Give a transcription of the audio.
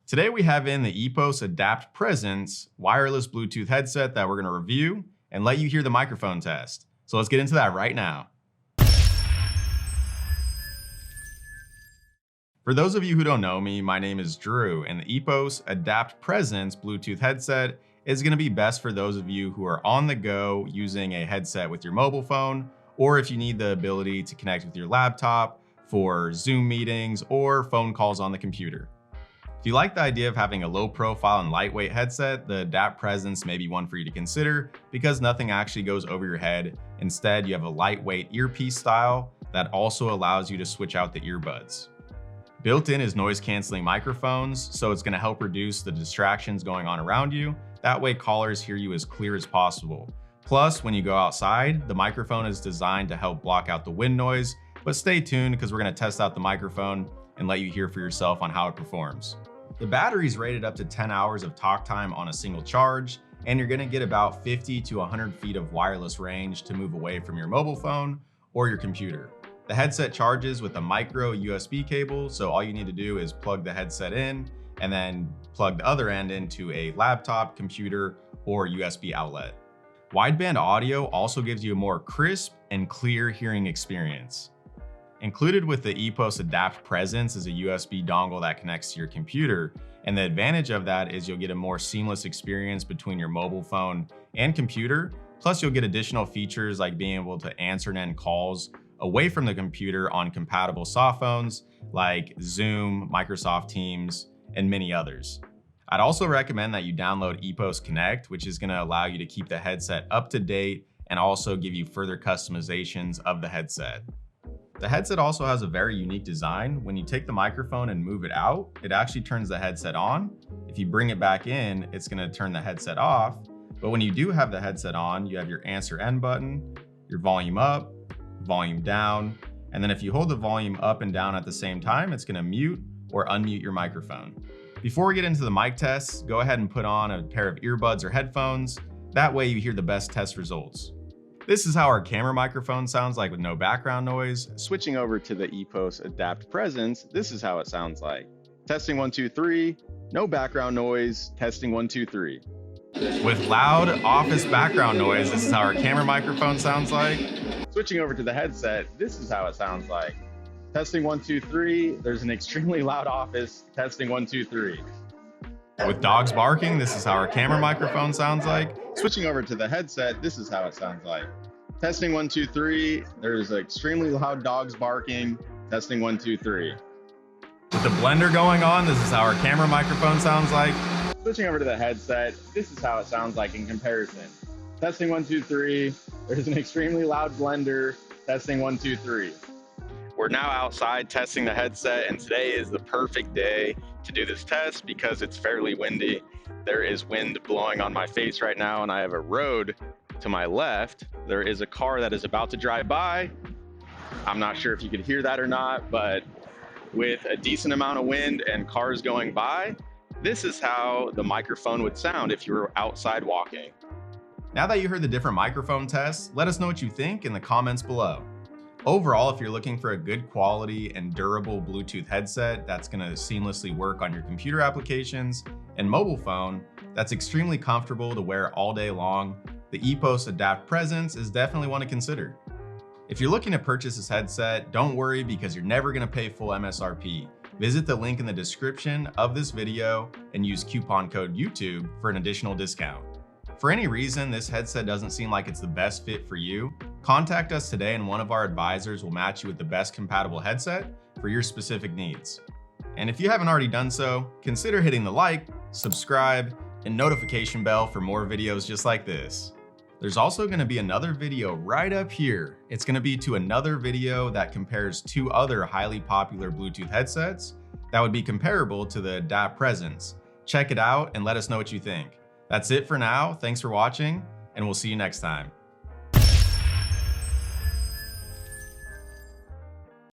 Today we have in the EPOS Adapt Presence wireless Bluetooth headset that we're going to review and let you hear the microphone test. So let's get into that right now. For those of you who don't know me, my name is Drew, and the EPOS Adapt Presence Bluetooth headset is going to be best for those of you who are on the go using a headset with your mobile phone, or if you need the ability to connect with your laptop for Zoom meetings or phone calls on the computer. If you like the idea of having a low profile and lightweight headset, the Adapt Presence may be one for you to consider because nothing actually goes over your head. Instead, you have a lightweight earpiece style that also allows you to switch out the earbuds. Built in is noise canceling microphones, so it's going to help reduce the distractions going on around you. That way callers hear you as clear as possible. Plus, when you go outside, the microphone is designed to help block out the wind noise, but stay tuned because we're going to test out the microphone and let you hear for yourself on how it performs. The battery is rated up to 10 hours of talk time on a single charge, and you're going to get about 50 to 100 feet of wireless range to move away from your mobile phone or your computer. The headset charges with a micro USB cable, so all you need to do is plug the headset in and then plug the other end into a laptop, computer, or USB outlet. Wideband audio also gives you a more crisp and clear hearing experience. Included with the EPOS Adapt Presence is a USB dongle that connects to your computer, and the advantage of that is you'll get a more seamless experience between your mobile phone and computer. Plus, you'll get additional features like being able to answer and end calls away from the computer on compatible soft phones like Zoom, Microsoft Teams, and many others. I'd also recommend that you download EPOS Connect, which is going to allow you to keep the headset up to date and also give you further customizations of the headset. The headset also has a very unique design. When you take the microphone and move it out, it actually turns the headset on. If you bring it back in, it's going to turn the headset off. But when you do have the headset on, you have your answer end button, your volume up, volume down, and then if you hold the volume up and down at the same time, it's going to mute or unmute your microphone. Before we get into the mic tests, go ahead and put on a pair of earbuds or headphones. That way you hear the best test results. This is how our camera microphone sounds like with no background noise. Switching over to the EPOS Adapt Presence, this is how it sounds like. Testing 1, 2, 3, no background noise, testing 1, 2, 3. With loud office background noise, this is how our camera microphone sounds like. Switching over to the headset, this is how it sounds like. Testing 1, 2, 3, there's an extremely loud office, testing 1, 2, 3. With dogs barking, this is how our camera microphone sounds like. Switching over to the headset, this is how it sounds like. Testing 1, 2, 3, there's extremely loud dogs barking, testing 1, 2, 3. With the blender going on, this is how our camera microphone sounds like. Switching over to the headset, this is how it sounds like in comparison. Testing 1, 2, 3, there's an extremely loud blender, testing 1, 2, 3. We're now outside testing the headset, and today is the perfect day to do this test because it's fairly windy. There is wind blowing on my face right now, and I have a road to my left. There is a car that is about to drive by. I'm not sure if you could hear that or not, but with a decent amount of wind and cars going by, this is how the microphone would sound if you were outside walking. Now that you heard the different microphone tests, let us know what you think in the comments below. Overall, if you're looking for a good quality and durable Bluetooth headset that's going to seamlessly work on your computer applications and mobile phone that's extremely comfortable to wear all day long, the EPOS Adapt Presence is definitely one to consider. If you're looking to purchase this headset, don't worry because you're never going to pay full MSRP. Visit the link in the description of this video and use coupon code YouTube for an additional discount. For any reason this headset doesn't seem like it's the best fit for you, contact us today and one of our advisors will match you with the best compatible headset for your specific needs. And if you haven't already done so, consider hitting the like, subscribe, and notification bell for more videos just like this. There's also going to be another video right up here. It's going to be to another video that compares two other highly popular Bluetooth headsets that would be comparable to the Adapt Presence. Check it out and let us know what you think. That's it for now. Thanks for watching, and we'll see you next time.